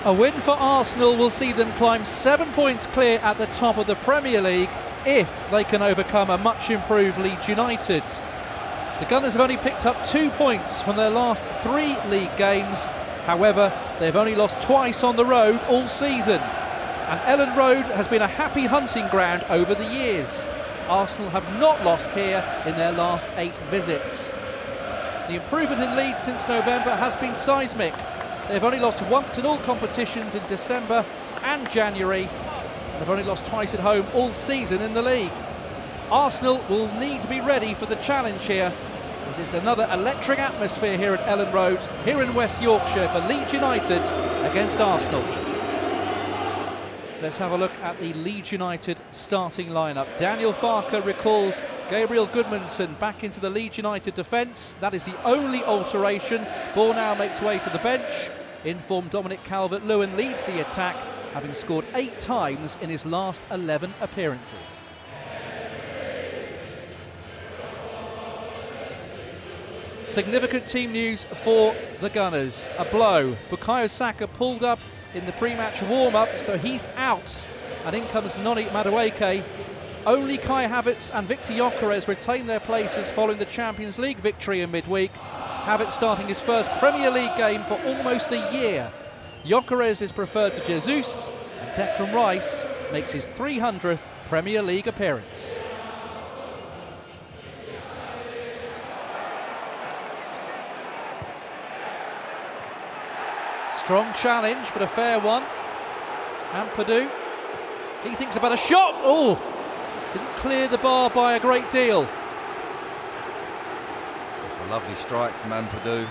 A win for Arsenal will see them climb 7 points clear at the top of the Premier League if they can overcome a much improved Leeds United. The Gunners have only picked up 2 points from their last 3 league games. However, they've only lost twice on the road all season. And Elland Road has been a happy hunting ground over the years. Arsenal have not lost here in their last 8 visits. The improvement in Leeds since November has been seismic. They've only lost once in all competitions in December and January. They've only lost twice at home all season in the league. Arsenal will need to be ready for the challenge here, as it's another electric atmosphere here at Elland Road, here in West Yorkshire, for Leeds United against Arsenal. Let's have a look at the Leeds United starting lineup. Daniel Farke recalls Gabriel Goodmanson back into the Leeds United defence. That is the only alteration. Ball now makes way to the bench. Informed Dominic Calvert-Lewin leads the attack, having scored 8 times in his last 11 appearances. Significant team news for the Gunners. A blow. Bukayo Saka pulled up in the pre-match warm-up, so he's out, and in comes Noni Madueke. Only Kai Havertz and Victor Gyökeres retain their places following the Champions League victory in midweek. Havertz starting his first Premier League game for almost a year. Gyökeres is preferred to Jesus, and Declan Rice makes his 300th Premier League appearance. Strong challenge, but a fair one. Ampadu, he thinks about a shot. Oh, didn't clear the bar by a great deal. It's a lovely strike from Ampadu.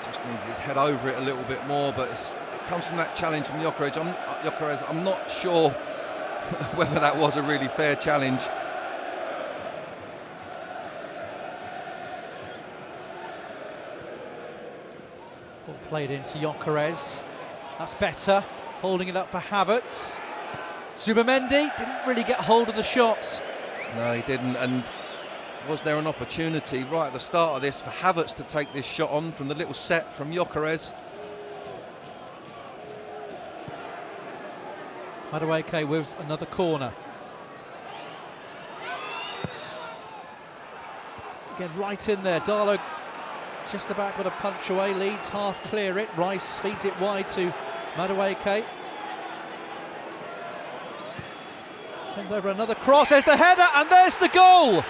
Just needs his head over it a little bit more, but it comes from that challenge from Gyökeres. I'm not sure whether that was a really fair challenge. Played into Gyökeres. That's better. Holding it up for Havertz. Zubimendi didn't really get hold of the shots. No, he didn't. And was there an opportunity right at the start of this for Havertz to take this shot on from the little set from Gyökeres? Madueke with another corner. Again, right in there. Darlow just about got a punch away. Leeds half clear it. Rice feeds it wide to Madueke. Sends over another cross. There's the header, and there's the goal.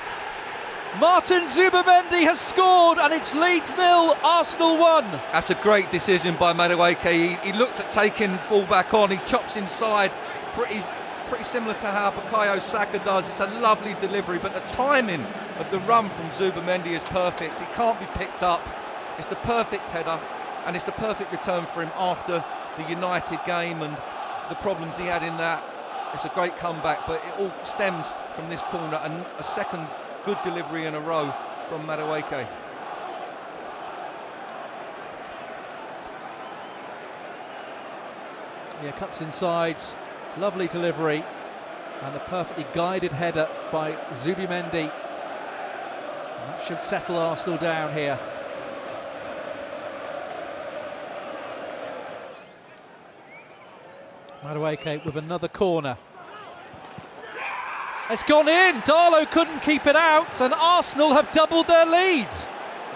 Martin Zubimendi has scored, and it's Leeds 0, Arsenal 1. That's a great decision by Madueke. He looked at taking full-back on. He chops inside, pretty similar to how Bukayo Saka does. It's a lovely delivery, but the timing of the run from Zubimendi is perfect. It can't be picked up. It's the perfect header, and it's the perfect return for him after the United game and the problems he had in that. It's a great comeback, but it all stems from this corner, and a second good delivery in a row from Madueke. Yeah, cuts inside. Lovely delivery, and a perfectly guided header by Zubimendi. And that should settle Arsenal down here. Madueke with another corner. It's gone in. Darlow couldn't keep it out, and Arsenal have doubled their lead.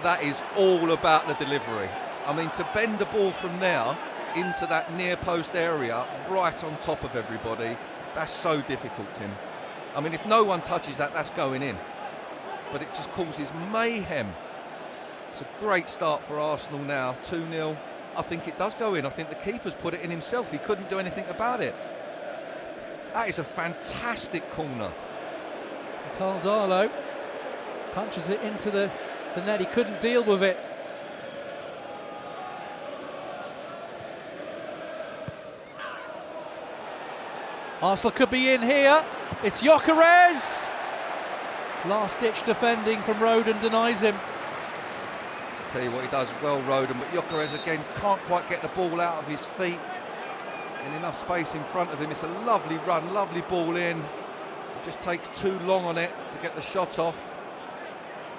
That is all about the delivery. I mean, to bend the ball from there into that near post area, right on top of everybody, that's so difficult, Tim. I mean, if no one touches that, that's going in. But it just causes mayhem. It's a great start for Arsenal now, 2-0. I think it does go in. I think the keeper's put it in himself. He couldn't do anything about it. That is a fantastic corner. Karl Darlow punches it into the net. He couldn't deal with it. Arsenal could be in here. It's Gyökeres. Last-ditch defending from Rodon denies him. I'll tell you what, he does well, Rodon, but Gyökeres again can't quite get the ball out of his feet in enough space in front of him. It's a lovely run, lovely ball in. It just takes too long on it to get the shot off.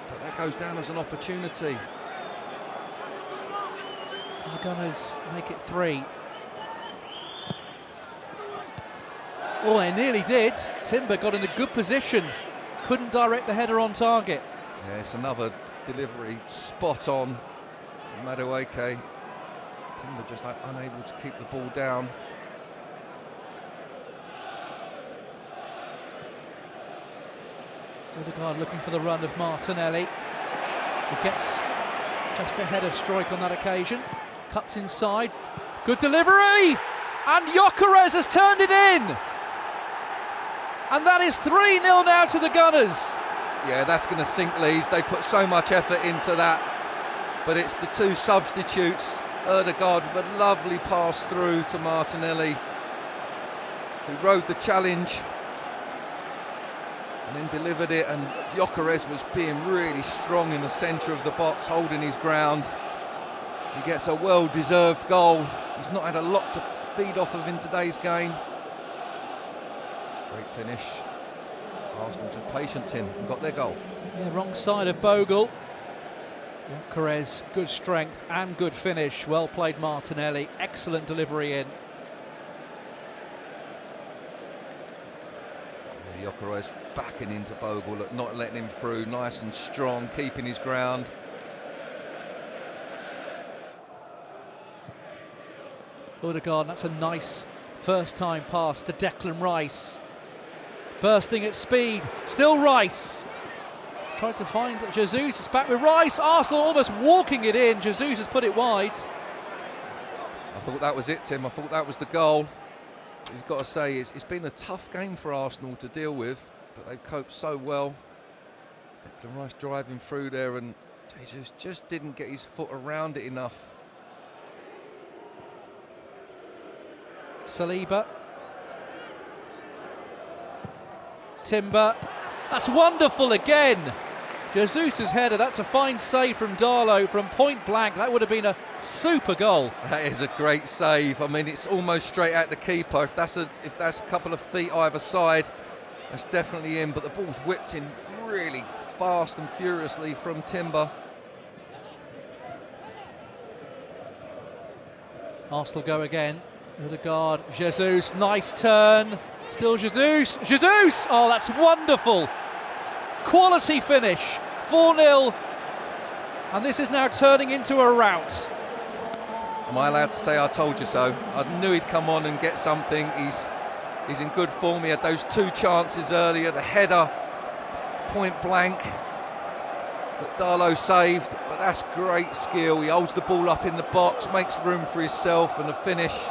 But that goes down as an opportunity. And the Gunners make it 3. Oh, it nearly did. Timber got in a good position, couldn't direct the header on target. Yeah, it's another delivery spot on from Madueke. Timber just unable to keep the ball down. Odegaard looking for the run of Martinelli. He gets just ahead of Struijk on that occasion. Cuts inside. Good delivery! And Gyökeres has turned it in! And that is 3-0 now to the Gunners. Yeah, that's going to sink Leeds. They put so much effort into that. But it's the two substitutes. Odegaard with a lovely pass through to Martinelli, who rode the challenge and then delivered it, and Gyökeres was being really strong in the centre of the box, holding his ground. He gets a well-deserved goal. He's not had a lot to feed off of in today's game. Great finish. Arsenal just patient in and got their goal. Yeah, wrong side of Bogle. Gyökeres, good strength and good finish. Well played Martinelli, excellent delivery in. Gyökeres backing into Bogle, not letting him through, nice and strong, keeping his ground. Odegaard, that's a nice first time pass to Declan Rice. Bursting at speed, still Rice. Tried to find Jesus, it's back with Rice. Arsenal almost walking it in, Jesus has put it wide. I thought that was it, Tim, I thought that was the goal. You've got to say, it's been a tough game for Arsenal to deal with, but they've coped so well. Declan Rice driving through there, and Jesus just didn't get his foot around it enough. Saliba. Timber. That's wonderful again. Jesus' header, that's a fine save from Darlow from point blank. That would have been a super goal. That is a great save. I mean, it's almost straight at the keeper. If that's a couple of feet either side, that's definitely in. But the ball's whipped in really fast and furiously from Timber. Arsenal go again. Odegaard, Jesus, nice turn. Still Jesus. Jesus! Oh, that's wonderful. Quality finish. 4-0. And this is now turning into a rout. Am I allowed to say I told you so? I knew he'd come on and get something. He's in good form. He had those two chances earlier. The header, point blank, that Darlow saved. But that's great skill. He holds the ball up in the box, makes room for himself, and a finish.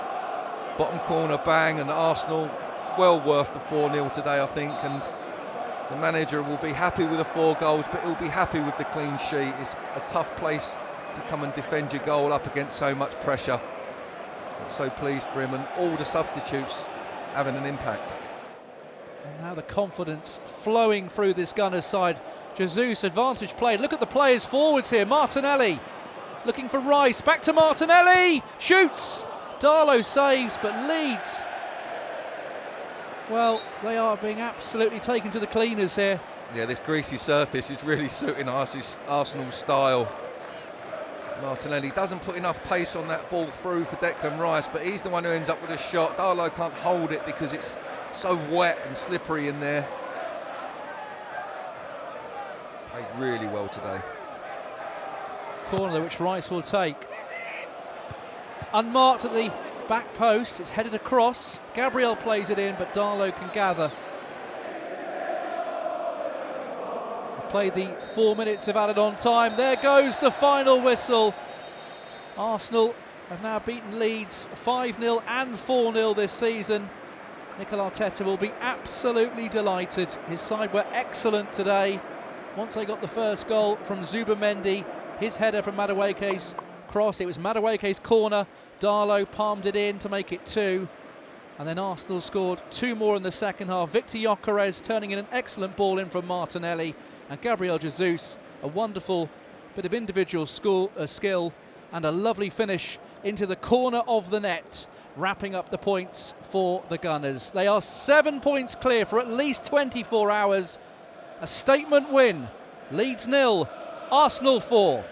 Bottom corner, bang, and Arsenal well worth the 4-0 today, I think. And the manager will be happy with the 4 goals, but he'll be happy with the clean sheet. It's a tough place to come and defend your goal up against so much pressure. I'm so pleased for him, and all the substitutes having an impact. And now the confidence flowing through this Gunners side. Jesus, advantage played. Look at the players forwards here. Martinelli looking for Rice. Back to Martinelli. Shoots. Darlow saves, but Leeds, well, they are being absolutely taken to the cleaners here. Yeah, this greasy surface is really suiting Arsenal's style. Martinelli doesn't put enough pace on that ball through for Declan Rice, but he's the one who ends up with a shot. Darlow can't hold it because it's so wet and slippery in there. Played really well today. Corner which Rice will take. Unmarked at the back post, it's headed across. Gabriel plays it in, but Darlow can gather. We've played the 4 minutes of added on time. There goes the final whistle. Arsenal have now beaten Leeds 5-0 and 4-0 this season. Mikel Arteta will be absolutely delighted. His side were excellent today. Once they got the first goal from Zubimendi, his header from Madueke's cross, it was Madueke's corner. Darlow palmed it in to make it 2, and then Arsenal scored 2 more in the second half. Victor Gyökeres turning in an excellent ball in from Martinelli, and Gabriel Jesus, a wonderful bit of individual skill and a lovely finish into the corner of the net, wrapping up the points for the Gunners. They are 7 points clear for at least 24 hours. A statement win. Leeds 0, Arsenal 4.